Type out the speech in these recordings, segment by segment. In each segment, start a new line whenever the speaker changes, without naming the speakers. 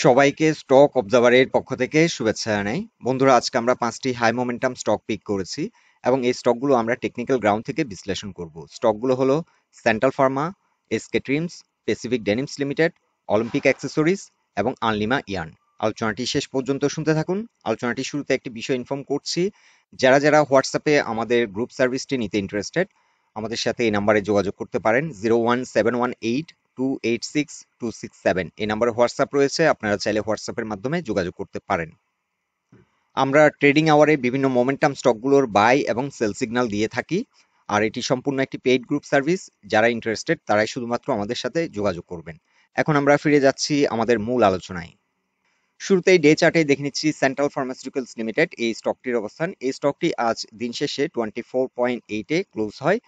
সবাইকে স্টক অবজারভারের পক্ষ থেকে শুভেচ্ছা জানাই। বন্ধুরা, আজকে আমরা 5টি হাই মোমেন্টাম স্টক পিক করেছি এবং এই স্টকগুলো আমরা টেকনিক্যাল গ্রাউন্ড থেকে বিশ্লেষণ করব। স্টকগুলো হলো সেন্ট্রাল ফার্মা, স্কেট্রিমস, Pacific Denims Limited, Olympic Accessories এবং আনলিমা ইয়ার্ন। আলোচনাটি শেষ পর্যন্ত শুনতে থাকুন। আলোচনাটি শুরুতে একটি বিষয় ইনফর্ম করছি। যারা যারা হোয়াটসঅ্যাপে আমাদের গ্রুপ সার্ভিসটি নিতে ইন্টারেস্টেড, আমাদের সাথে এই নাম্বারে যোগাযোগ করতে পারেন। 01718286267 এই নাম্বারে হোয়াটসঅ্যাপ রয়েছে, আপনারা চাইলে হোয়াটসঅ্যাপের মাধ্যমে যোগাযোগ করতে পারেন। আমরা ট্রেডিং আওয়ারে বিভিন্ন মোমেন্টাম স্টকগুলোর বাই এবং সেল সিগন্যাল দিয়ে থাকি, আর এটি সম্পূর্ণ একটি পেইড গ্রুপ সার্ভিস। যারা ইন্টারেস্টেড তারাই শুধুমাত্র আমাদের সাথে যোগাযোগ করবেন। এখন আমরা ফিরে যাচ্ছি আমাদের মূল আলোচনায়। শুরুতেই ডে চার্টে দেখে নিচ্ছি সেন্ট্রাল ফার্মাসিউটিক্যালস লিমিটেড এই স্টকটির অবস্থান। এই স্টকটি আজ দিন শেষে 24.8 ক্লোজ হয়।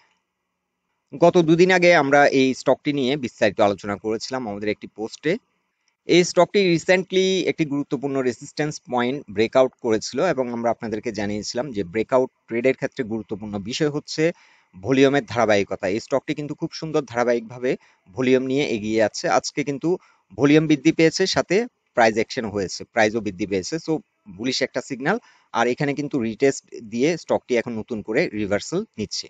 গত দুদিন আগে আমরা এই স্টকটি নিয়ে বিস্তারিত আলোচনা করেছিলাম আমাদের একটি পোস্টে। এই স্টকটি রিসেন্টলি একটি গুরুত্বপূর্ণ রেসিস্ট্যান্স পয়েন্ট ব্রেকআউট করেছিল এবং আমরা আপনাদেরকে জানিয়েছিলাম যে ব্রেকআউট ট্রেডের ক্ষেত্রে গুরুত্বপূর্ণ বিষয় হচ্ছে ভলিউমের ধারাবাহিকতা। এই স্টকটি কিন্তু খুব সুন্দর ধারাবাহিকভাবে ভলিউম নিয়ে এগিয়ে যাচ্ছে। আজকে কিন্তু ভলিউম বৃদ্ধি পেয়েছে, সাথে প্রাইস অ্যাকশন হয়েছে, প্রাইসও বৃদ্ধি পেয়েছে। সো বুলিশ একটা সিগন্যাল। আর এখানে কিন্তু রিটেস্ট দিয়ে স্টকটি এখন নতুন করে রিভার্সাল নিচ্ছে।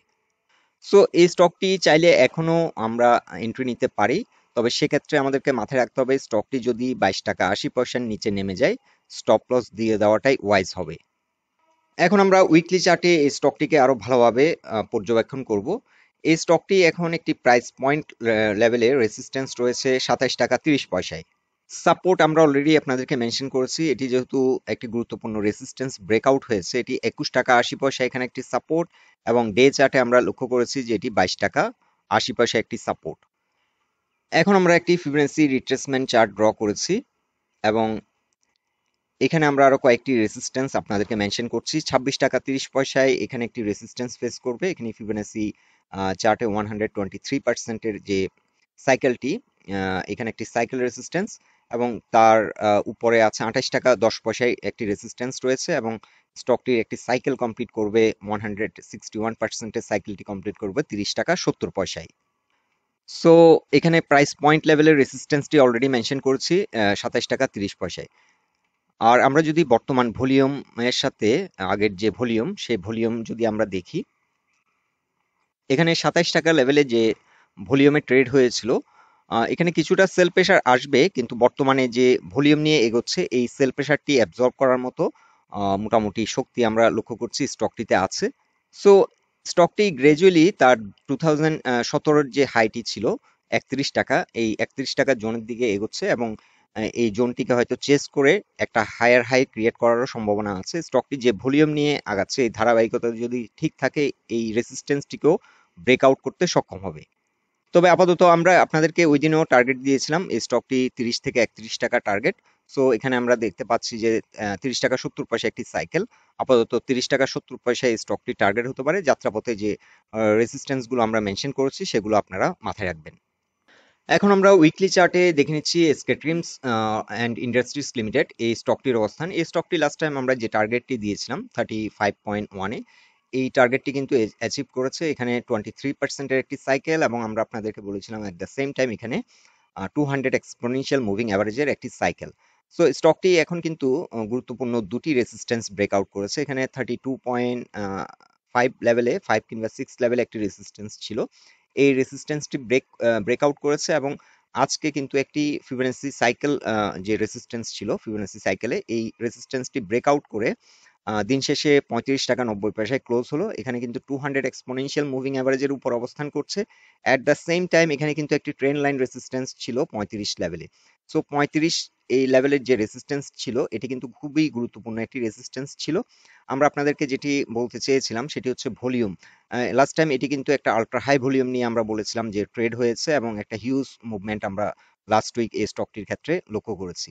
সো এই স্টকটি চাইলে এখনো আমরা এন্ট্রি নিতে পারি, তবে সেক্ষেত্রে আমাদেরকে মাথায় রাখতে হবে স্টকটি যদি 22 টাকা 80 পয়সার নিচে নেমে যায়, স্টপ লস দিয়ে দেওয়াটাই ওয়াইজ হবে। এখন আমরা উইকলি চার্টে এই স্টকটিকে আরো ভালোভাবে পর্যবেক্ষণ করব। এই স্টকটি এখন একটি প্রাইস পয়েন্ট লেভেলে রেসিস্ট্যান্স রয়েছে 27 টাকা 30 পয়সায়। সাপোর্ট আমরা অলরেডি আপনাদেরকে মেনশন করেছি, এটি যেহেতু একটি গুরুত্বপূর্ণ রেসিস্ট্যান্স ব্রেকআউট হয়েছে, এটি 21 টাকা 80 পয়সা এখানে একটি সাপোর্ট, এবং ডে চার্টে আমরা লক্ষ্য করেছি যে এটি 22 টাকা 80 পয়সা একটি সাপোর্ট। এখন আমরা একটি ফিবোনাচি রিট্রেসমেন্ট চার্ট ড্র করেছি এবং এখানে আমরা আরো কয়েকটি রেসিস্ট্যান্স আপনাদেরকে মেনশন করছি। 26 টাকা 30 পয়সায় এখানে একটি রেসিস্ট্যান্স ফেস করবে। এখানে ফিবোনাচি চার্টে 123% যে সাইকেলটি, এখানে একটি সাইকেল রেসিস্ট্যান্স, এবং তার উপরে আছে 28 টাকা 10 পয়সায় একটি রেসিস্ট্যান্স রয়েছে, এবং স্টকটির একটি সাইকেল কমপ্লিট করবে 161%-এর সাইকেলটি কমপ্লিট করবে 30 টাকা 70 পয়সায়। সো এখানে প্রাইস পয়েন্ট লেভেলের রেসিস্ট্যান্সটি অলরেডি মেনশন করেছি 27 টাকা 30 পয়সায়। আর আমরা যদি বর্তমান ভলিউমের সাথে আগের যে ভলিউম, সেই ভলিউম যদি আমরা দেখি, এখানে 27 টাকা লেভেলে যে ভলিউমে ট্রেড হয়েছিল, এখানে কিছুটা সেল প্রেশার আসবে, কিন্তু বর্তমানে যে ভলিউম নিয়ে এগোচ্ছে এই সেল প্রেশারটি অ্যাবজর্ব করার মতো মোটামুটি শক্তি আমরা লক্ষ্য করছি স্টকটিতে আছে। সো স্টকটি গ্রাজুয়ালি তার 2017-এর যে হাইটি ছিল 31 টাকা, এই 31 টাকা জোনের দিকে এগোচ্ছে, এবং এই জোনটিকে হয়তো চেস করে একটা হায়ার হাই ক্রিয়েট করারও সম্ভাবনা আছে। স্টকটি যে ভলিউম নিয়ে আগাচ্ছে, এই ধারাবাহিকতা যদি ঠিক থাকে, এই রেসিস্ট্যান্সটিকেও ব্রেকআউট করতে সক্ষম হবে। তবে আপাতত আমরা আপনাদেরকে ওই দিনেও টার্গেট দিয়েছিলাম এই স্টকটি 30 থেকে 31 টাকা টার্গেট। সো এখানে আমরা দেখতে পাচ্ছি যে 30 টাকা 70 পয়সা একটি সাইকেল, আপাতত 30 টাকা 70 পয়সায় এই স্টকটি টার্গেট হতে পারে। যাত্রাপথে যে রেসিস্ট্যান্স গুলো আমরা মেনশন করেছি সেগুলো আপনারা মাথায় রাখবেন। এখন আমরা উইকলি চার্টে দেখে নিচ্ছি স্কেট্রিমস অ্যান্ড ইন্ডাস্ট্রিজ লিমিটেড এই স্টকটির অবস্থান। এই স্টকটি লাস্ট টাইম আমরা যে টার্গেটটি দিয়েছিলাম 35.1-এ, এই টার্গেটটি কিন্তু অ্যাচিভ করেছে। এখানে 23%-এর একটি সাইকেল, এবং আমরা আপনাদেরকে বলেছিলাম অ্যাট দ্য সেম টাইম এখানে 200 এক্সপোনেনশিয়াল মুভিং অ্যাভারেজের একটি সাইকেল। সো স্টকটি এখন কিন্তু গুরুত্বপূর্ণ দুটি রেসিস্ট্যান্স ব্রেকআউট করেছে। এখানে 32.5 লেভেলে, 5 কিংবা 6 লেভেলে একটি রেসিস্ট্যান্স ছিল, এই রেসিস্ট্যান্সটি ব্রেকআউট করেছে, এবং আজকে কিন্তু একটি ফিবোনাচি সাইকেল, যে রেসিস্ট্যান্স ছিল ফিবোনাচি সাইকেলে, এই রেসিস্ট্যান্সটি ব্রেকআউট করে দিন শেষে 35 টাকা 90 পয়সায় ক্লোজ হলো। এখানে কিন্তু 200 এক্সপোনেনশিয়াল মুভিং অ্যাভারেজের উপর অবস্থান করছে। অ্যাট দ্য সেম টাইম এখানে কিন্তু একটি ট্রেন্ড লাইন রেসিস্ট্যান্স ছিল 35 লেভেলে। সো 35 এই লেভেলের যে রেসিস্ট্যান্স ছিল, এটি কিন্তু খুবই গুরুত্বপূর্ণ একটি রেসিস্ট্যান্স ছিল। আমরা আপনাদেরকে যেটি বলতে চেয়েছিলাম সেটি হচ্ছে ভলিউম। লাস্ট টাইম এটি কিন্তু একটা আল্ট্রা হাই ভলিউম নিয়ে আমরা বলেছিলাম যে ট্রেড হয়েছে, এবং একটা হিউজ মুভমেন্ট আমরা লাস্ট উইক এই স্টকটির ক্ষেত্রে লক্ষ্য করেছি।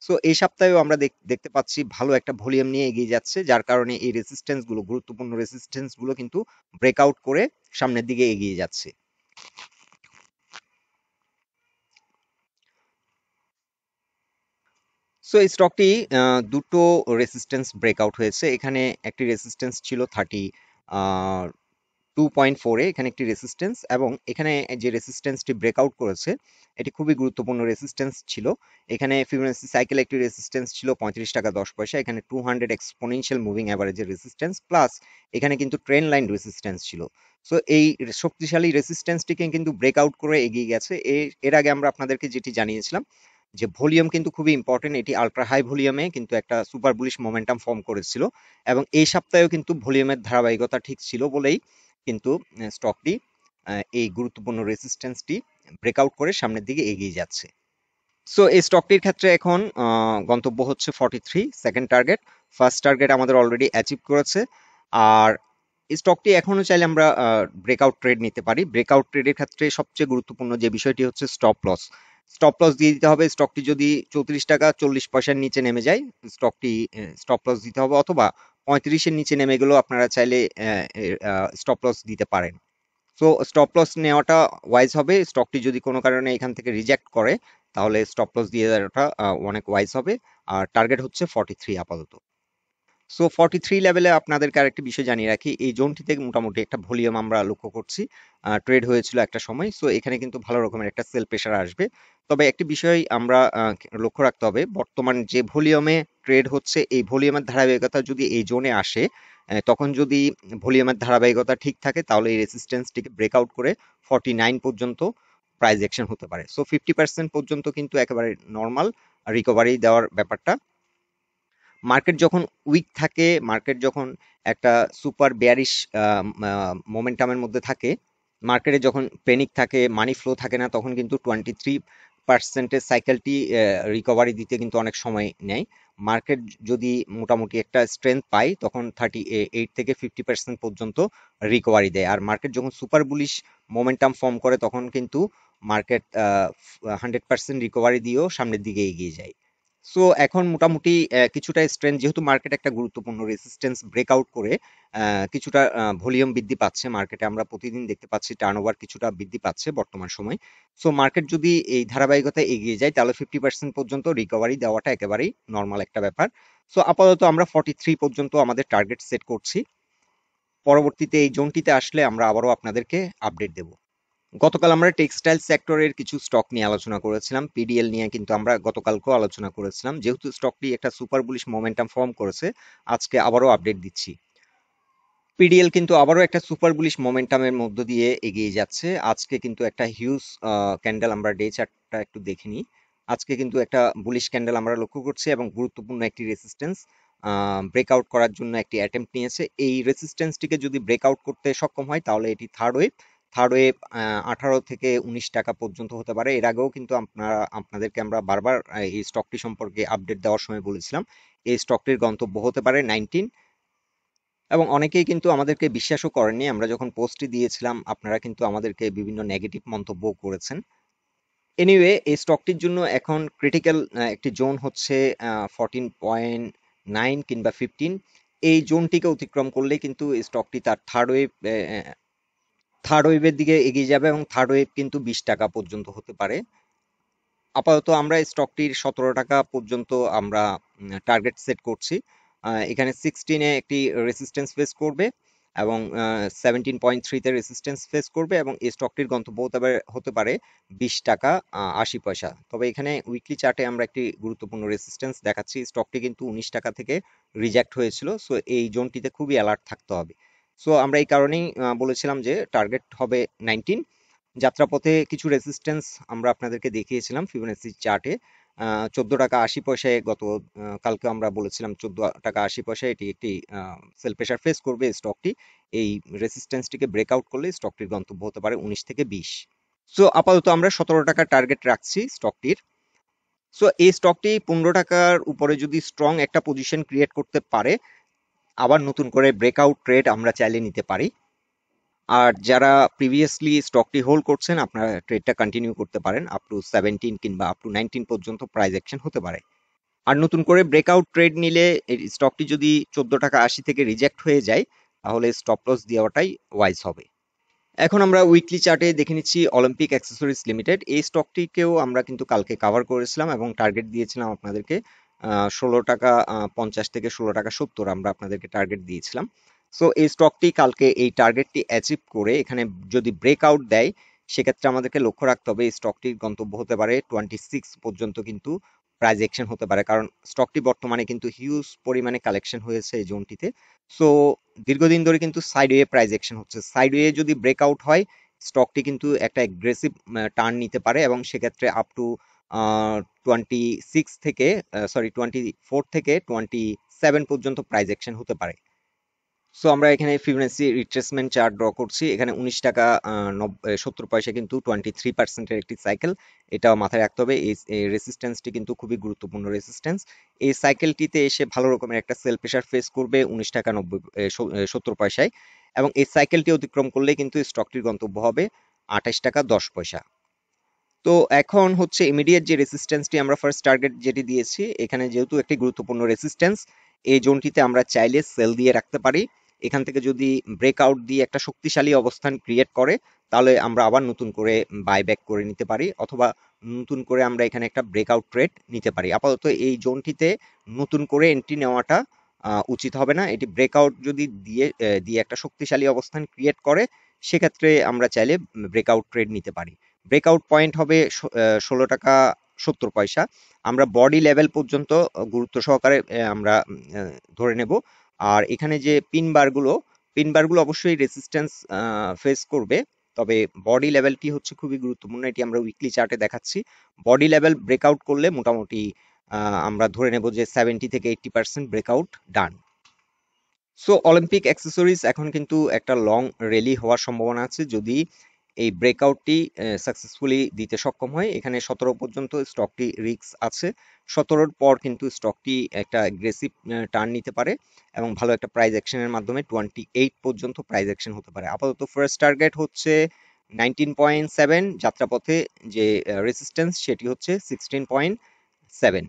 সো এই সপ্তাহেও আমরা দেখতে পাচ্ছি ভালো একটা ভলিউম নিয়ে এগিয়ে যাচ্ছে, যার কারণে এই রেসিস্ট্যান্স গুলো, গুরুত্বপূর্ণ রেসিস্ট্যান্স গুলো কিন্তু ব্রেকআউট করে সামনের দিকে এগিয়ে যাচ্ছে। সো এই স্টকটি দুটো রেসিস্ট্যান্স ব্রেকআউট হয়েছে। এখানে একটি রেসিস্ট্যান্স ছিল 30 2.4 এ এখানে একটি রেসিস্ট্যান্স, এবং এখানে যে রেসিস্ট্যান্সটি ব্রেকআউট করেছে এটি খুবই গুরুত্বপূর্ণ রেসিস্ট্যান্স ছিল। এখানে ফিবোনাচি সাইকেল একটি রেসিস্ট্যান্স ছিল 35 টাকা 10 পয়সা, এখানে 200 এক্সপোনেনশিয়াল মুভিং অ্যাভারেজের রেসিস্ট্যান্স, প্লাস এখানে কিন্তু ট্রেন্ড লাইন রেসিস্ট্যান্স ছিল। সো এই শক্তিশালী রেসিস্ট্যান্সটিকে কিন্তু ব্রেকআউট করে এগিয়ে গেছে। এর আগে আমরা আপনাদেরকে যেটি জানিয়েছিলাম যে ভলিউম কিন্তু খুবই ইম্পর্টেন্ট, এটি আলট্রা হাই ভলিউমে কিন্তু একটা সুপার বুলিশ মোমেন্টাম ফর্ম করেছিল, এবং এই সপ্তাহেও কিন্তু ভলিউমের ধারাবাহিকতা ঠিক ছিল বলেই কিন্তু স্টকটি এই গুরুত্বপূর্ণ রেসিস্ট্যান্সটি ব্রেকআউট করে সামনের দিকে এগিয়ে যাচ্ছে। সো এই স্টকটির ক্ষেত্রে এখন গন্তব্য হচ্ছে 43, সেকেন্ড টার্গেট। ফার্স্ট টার্গেট আমাদের অলরেডি অ্যাচিভ করেছে। আর এই স্টকটি এখনো চাইলে আমরা ব্রেকআউট ট্রেড নিতে পারি। ব্রেকআউট ট্রেডের ক্ষেত্রে সবচেয়ে গুরুত্বপূর্ণ যে বিষয়টি হচ্ছে স্টপ লস। স্টপ লস দিয়ে দিতে হবে। স্টকটি যদি 34 টাকা 40 পয়সার নিচে নেমে যায়, স্টকটি স্টপ লস দিতে হবে, অথবা 35-এর নিচে নেমে গেলেও আপনারা চাইলে স্টপ লস দিতে পারেন। সো স্টপ লস নেওয়াটা ওয়াইজ হবে। স্টকটি যদি কোনো কারণে এখান থেকে রিজেক্ট করে তাহলে স্টপ লস দিয়ে দেওয়াটা অনেক ওয়াইজ হবে। আর টার্গেট হচ্ছে 43 আপাতত। সো 43 লেভেলে আপনাদেরকে আরেকটি বিষয় জানিয়ে রাখি, এই জোনটিতে মোটামুটি একটা ভলিউম আমরা লক্ষ্য করছি, ট্রেড হয়েছিল একটা সময়। সো এখানে কিন্তু ভালো রকমের একটা সেল প্রেশার আসবে। তবে একটি বিষয় আমরা লক্ষ্য রাখতে হবে, বর্তমান যে ভলিউমে ট্রেড হচ্ছে এই ভলিউমের ধারাবাহিকতা যদি এই জোনে আসে, তখন যদি ভলিউমের ধারাবাহিকতা ঠিক থাকে তাহলে এই রেসিস্ট্যান্সটিকে ব্রেকআউট করে 49 পর্যন্ত প্রাইস অ্যাকশন হতে পারে। সো 50% পর্যন্ত কিন্তু একেবারে নর্মাল রিকভারি দেওয়ার ব্যাপারটা। মার্কেট যখন উইক থাকে, মার্কেট যখন একটা সুপার বেয়ারিশ মোমেন্টামের মধ্যে থাকে, মার্কেটে যখন প্যানিক থাকে, মানি ফ্লো থাকে না, তখন কিন্তু 23% সাইকেলটি রিকভারি দিতে কিন্তু অনেক সময় নেয়। মার্কেট যদি মোটামুটি একটা স্ট্রেংথ পায় তখন 38 থেকে 50% পর্যন্ত রিকভারি দেয়। আর মার্কেট যখন সুপার বুলিশ মোমেন্টাম ফর্ম করে তখন কিন্তু মার্কেট 100% রিকভারি দিয়েও সামনের দিকে এগিয়ে যায়। সো এখন মোটামুটি কিছুটা স্ট্রেংথ, যেহেতু মার্কেট একটা গুরুত্বপূর্ণ রেসিস্ট্যান্স ব্রেকআউট করে কিছুটা ভলিউম বৃদ্ধি পাচ্ছে মার্কেটে, আমরা প্রতিদিন দেখতে পাচ্ছি টার্নওভার কিছুটা বৃদ্ধি পাচ্ছে বর্তমান সময়। সো মার্কেট যদি এই ধারাবাহিকতা এগিয়ে যায় তাহলে 50% পর্যন্ত রিকভারি দেওয়াটা একেবারেই নর্মাল একটা ব্যাপার। সো আপাতত আমরা 43 পর্যন্ত আমাদের টার্গেট সেট করছি। পরবর্তীতে এই জোনটিতে আসলে আমরা আবারও আপনাদেরকে আপডেট দেব। গতকাল আমরা টেক্সটাইল সেক্টরের কিছু স্টক নিয়ে আলোচনা করেছিলাম, পিডিএল নিয়ে কিন্তু আমরা গতকালকেও আলোচনা করেছিলাম। যেহেতু স্টকটি একটা সুপার বুলিশ মোমেন্টাম ফর্ম করেছে, আজকে আবারও আপডেট দিচ্ছি। পিডিএল কিন্তু আবারও একটা সুপার বুলিশ মোমেন্টামের মধ্য দিয়ে এগিয়ে যাচ্ছে। আজকে কিন্তু একটা হিউজ ক্যান্ডেল, আমরা ডে চার্টটা একটু দেখে নিই। আজকে কিন্তু একটা বুলিশ ক্যান্ডেল আমরা লক্ষ্য করছি এবং গুরুত্বপূর্ণ একটি রেসিস্ট্যান্স ব্রেকআউট করার জন্য একটি অ্যাটেম্প্ট নিয়েছে। এই রেসিস্ট্যান্সটিকে যদি ব্রেকআউট করতে সক্ষম হয় তাহলে এটি থার্ড ওয়েভ। থার্ড ওয়েভ 18 থেকে 19 টাকা পর্যন্ত হতে পারে। এর আগেও কিন্তু আপনাদেরকে আমরা বারবার এই স্টকটি সম্পর্কে আপডেট দেওয়ার সময় বলেছিলাম এই স্টকটির গন্তব্য হতে পারে 19, এবং অনেকেই কিন্তু আমাদেরকে বিশ্বাসও করেননি। আমরা যখন পোস্টটি দিয়েছিলাম আপনারা কিন্তু আমাদেরকে বিভিন্ন নেগেটিভ মন্তব্য করেছেন। এনিওয়ে, এই স্টকটির জন্য এখন ক্রিটিক্যাল একটি জোন হচ্ছে 14.9 কিংবা 15। এই জোনটিকে অতিক্রম করলে কিন্তু এই স্টকটি তার থার্ড ওয়েভের দিকে এগিয়ে যাবে, এবং থার্ড ওয়েভ কিন্তু 20 টাকা পর্যন্ত হতে পারে। আপাতত আমরা স্টকটির 17 টাকা পর্যন্ত আমরা টার্গেট সেট করছি। এখানে 16-এ একটি রেসিস্ট্যান্স ফেস করবে এবং 17.3 তে রেসিস্ট্যান্স ফেস করবে, এবং এই স্টকটির গন্তব্য হতে পারে 20 টাকা 80 পয়সা। তবে এখানে উইকলি চার্টে আমরা একটি গুরুত্বপূর্ণ রেসিস্ট্যান্স দেখাচ্ছি। স্টকটি কিন্তু 19 টাকা থেকে রিজেক্ট হয়েছিল। সো এই জোনটিতে খুবই অ্যালার্ট থাকতে হবে। সো আমরা এই কারণেই বলেছিলাম যে টার্গেট হবে 19। যাত্রাপথে কিছু রেসিস্ট্যান্স আমরা আপনাদেরকে দেখিয়েছিলাম ফিবোনাচি চার্টে। 14 টাকা 80 পয়সায় কালকে আমরা বলেছিলাম 14 টাকা 80 পয়সায় এটি একটি সেল প্রেশার ফেস করবে স্টকটি। এই রেসিস্ট্যান্সটিকে ব্রেকআউট করলে স্টকটির গন্তব্য হতে পারে 19 থেকে 20। সো আপাতত আমরা 17 টাকার টার্গেট রাখছি স্টকটির। সো এই স্টকটি 15 টাকার উপরে যদি স্ট্রং একটা পজিশন ক্রিয়েট করতে পারে, আবার নতুন করে ব্রেকআউট ট্রেড আমরা চাইলে নিতে পারি। আর যারা প্রিভিয়াসলি স্টকটি হোল্ড করছেন আপনারা ট্রেডটা কন্টিনিউ করতে পারেন আপ টু 17 কিংবা আপ টু 19 পর্যন্ত প্রাইস অ্যাকশন হতে পারে। আর নতুন করে ব্রেকআউট ট্রেড নিলে স্টকটি যদি 14 টাকা 80 থেকে রিজেক্ট হয়ে যায় তাহলে স্টপ লস দেওয়াটাই ওয়াইজ হবে। এখন আমরা উইকলি চার্টে দেখে নিচ্ছি অলিম্পিক অ্যাক্সেসরিজ লিমিটেড। এই স্টকটিকেও আমরা কিন্তু কালকে কভার করেছিলাম এবং টার্গেট দিয়েছিলাম আপনাদেরকে 16 টাকা 50 থেকে 16 টাকা 70 আমরা আপনাদেরকে টার্গেট দিয়েছিলাম। সো এই স্টকটি কালকে এই টার্গেটটি অ্যাচিভ করে এখানে যদি ব্রেকআউট দেয়, সেক্ষেত্রে আমাদেরকে লক্ষ্য রাখতে হবে এই স্টকটির গন্তব্য হতে পারে 26 পর্যন্ত, কিন্তু প্রাইস অ্যাকশন হতে পারে, কারণ স্টকটি বর্তমানে কিন্তু হিউজ পরিমাণে কালেকশন হয়েছে এই জোনটিতে। সো দীর্ঘদিন ধরে কিন্তু সাইডওয়ে প্রাইস অ্যাকশন হচ্ছে। সাইডওয়ে যদি ব্রেকআউট হয়, স্টকটি কিন্তু একটা এগ্রেসিভ টার্ন নিতে পারে এবং সেক্ষেত্রে আপ টু 26 থেকে 24 থেকে 27 পর্যন্ত প্রাইস অ্যাকশন হতে পারে। সো আমরা এখানে ফিবোনাচি রিট্রেসমেন্ট চার্ট ড্র করছি। এখানে 19 টাকা 70 পয়সা কিন্তু 23% একটি সাইকেল, এটাও মাথায় রাখতে হবে। এই রেসিস্ট্যান্সটি কিন্তু খুবই গুরুত্বপূর্ণ রেসিস্ট্যান্স। এই সাইকেলটিতে এসে ভালো রকমের একটা সেল প্রেশার ফেস করবে 19 টাকা 70 পয়সায়, এবং এই সাইকেলটি অতিক্রম করলে কিন্তু স্টকটির গন্তব্য হবে 28 টাকা 10 পয়সা। তো এখন হচ্ছে ইমিডিয়েট যে রেসিস্ট্যান্সটি আমরা ফার্স্ট টার্গেট যেটি দিয়েছি, এখানে যেহেতু একটি গুরুত্বপূর্ণ রেসিস্ট্যান্স, এই জোনটিতে আমরা চাইলে সেল দিয়ে রাখতে পারি। এখান থেকে যদি ব্রেকআউট দিয়ে একটা শক্তিশালী অবস্থান ক্রিয়েট করে, তাহলে আমরা আবার নতুন করে বাইব্যাক করে নিতে পারি, অথবা নতুন করে আমরা এখানে একটা ব্রেকআউট ট্রেড নিতে পারি। আপাতত এই জোনটিতে নতুন করে এন্ট্রি নেওয়াটা উচিত হবে না। এটি ব্রেকআউট যদি দিয়ে একটা শক্তিশালী অবস্থান ক্রিয়েট করে, সেক্ষেত্রে আমরা চাইলে ব্রেকআউট ট্রেড নিতে পারি। ব্রেকআউট পয়েন্ট হবে 16 টাকা 70 পয়সা। আমরা বডি লেভেল পর্যন্ত গুরুত্ব সহকারে আমরা ধরে নেব। আর এখানে যে পিন বারগুলো অবশ্যই রেসিস্ট্যান্স ফেস করবে, তবে বডি লেভেলটি হচ্ছে খুবই গুরুত্বপূর্ণ। এটি আমরা উইকলি চার্টে দেখাচ্ছি। বডি লেভেল ব্রেকআউট করলে মোটামুটি আমরা ধরে নেব যে 70 থেকে 80% ব্রেকআউট ডান। সো অলিম্পিক অ্যাক্সেসরিজ এখন কিন্তু একটা লং র্যালি হওয়ার সম্ভাবনা আছে যদি এই ব্রেকআউটটি সাকসেসফুলি দিতে সক্ষম হয়। এখানে 17 পর্যন্ত স্টকটি রিস্ক আছে। 17-র পর কিন্তু স্টকটি একটা অ্যাগ্রেসিভ টার্ন নিতে পারে এবং ভালো একটা প্রাইস অ্যাকশনের মাধ্যমে 28 পর্যন্ত প্রাইস অ্যাকশন হতে পারে। আপাতত ফার্স্ট টার্গেট হচ্ছে 19.7, যাত্রাপথে যে রেসিস্ট্যান্স সেটি হচ্ছে 16.7,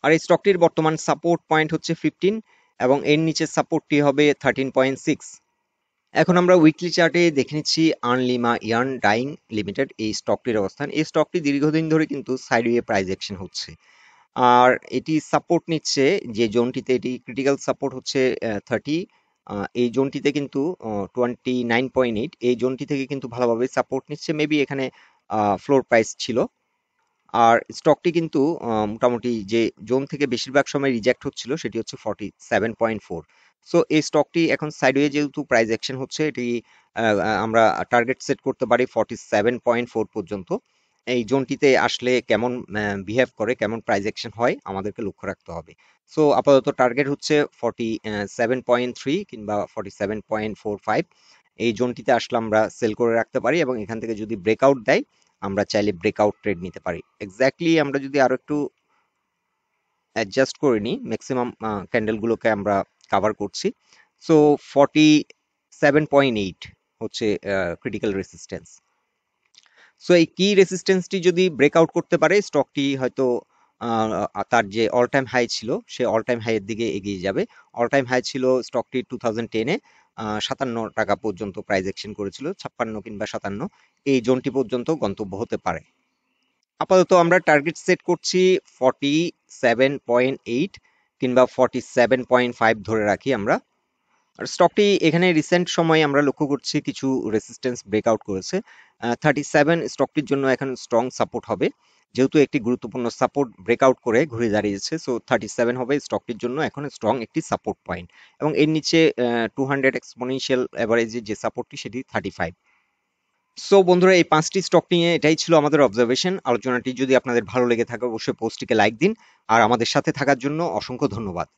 আর এই স্টকটির বর্তমান সাপোর্ট পয়েন্ট হচ্ছে 15 এবং এর নিচে সাপোর্টটি হবে 13.6। এখন আমরা উইকলি চার্টে দেখে নিচ্ছি আনলিমায়ার্ন ডাইং লিমিটেড এই স্টকটির অবস্থান। এই স্টকটি দীর্ঘদিন ধরে কিন্তু সাইডওয়ে প্রাইস অ্যাকশন হচ্ছে, আর এটি সাপোর্ট নিচ্ছে যে জোনটিতে, এটি ক্রিটিক্যাল সাপোর্ট হচ্ছে 30। এই জোনটিতে কিন্তু 29.8, এই জোনটি থেকে কিন্তু ভালোভাবে সাপোর্ট নিচ্ছে। মেবি এখানে ফ্লোর প্রাইস ছিল। আর স্টকটি কিন্তু মোটামুটি যে জোন থেকে বেশিরভাগ সময় রিজেক্ট হচ্ছিল সেটি হচ্ছে 47.4। সো এই স্টকটি এখন সাইডওয়ে যেহেতু প্রাইস অ্যাকশন হচ্ছে, এটি আমরা টার্গেট সেট করতে পারি 47.4 পর্যন্ত। এই জোনটিতে আসলে কেমন বিহেভ করে, কেমন প্রাইস অ্যাকশন হয়, আমাদেরকে লক্ষ্য রাখতে হবে। সো আপাতত টার্গেট হচ্ছে 47.3 কিংবা 47.45। এই জোনটিতে আসলে আমরা সেল করে রাখতে পারি এবং এখান থেকে যদি ব্রেকআউট দেয়, আমরা চাইলে ব্রেকআউট ট্রেড নিতে পারি। এক্স্যাক্টলি আমরা যদি আরো একটু অ্যাডজাস্ট করে নিই, ম্যাক্সিমাম ক্যান্ডেলগুলোকে আমরা কভার করছি। সো 47.8 হচ্ছে ক্রিটিক্যাল রেসিস্ট্যান্স। সো এই কি রেসিস্ট্যান্সটি যদি ব্রেকআউট করতে পারে, স্টকটি হয়তো তার যে অল টাইম হাই ছিল সে অল টাইম হাই এর দিকে এগিয়ে যাবে। অল টাইম হাই ছিল স্টকটি 2010-এ 57 টাকা পর্যন্ত প্রাইস অ্যাকশন করেছিল, 56 কিংবা 57, এই জোনটি পর্যন্ত গন্তব্য হতে পারে। আপাতত আমরা টার্গেট সেট করছি 47.8 কিংবা 47.5 ধরে রাখি আমরা। আর স্টকটি এখানে রিসেন্ট সময়ে আমরা লক্ষ্য করছি কিছু রেসিস্ট্যান্স ব্রেকআউট করেছে। 37 স্টকটির জন্য এখন স্ট্রং সাপোর্ট হবে, যেহেতু একটি গুরুত্বপূর্ণ সাপোর্ট ব্রেকআউট করে ঘুরে দাঁড়িয়েছে। সো 37 হবে স্টকটির জন্য এখন স্ট্রং একটি সাপোর্ট পয়েন্ট, এবং এর নিচে 200 এক্সপোনেনশিয়াল এভারেজের যে সাপোর্টটি সেটি 35। সো বন্ধুরা, এই 5টি স্টক নিয়ে এটাই ছিল আমাদের অবজারভেশন। আলোচনাটি যদি আপনাদের ভালো লেগে থাকে, অবশ্যই পোস্টটিকে লাইক দিন, আর আমাদের সাথে থাকার জন্য অসংখ্য ধন্যবাদ।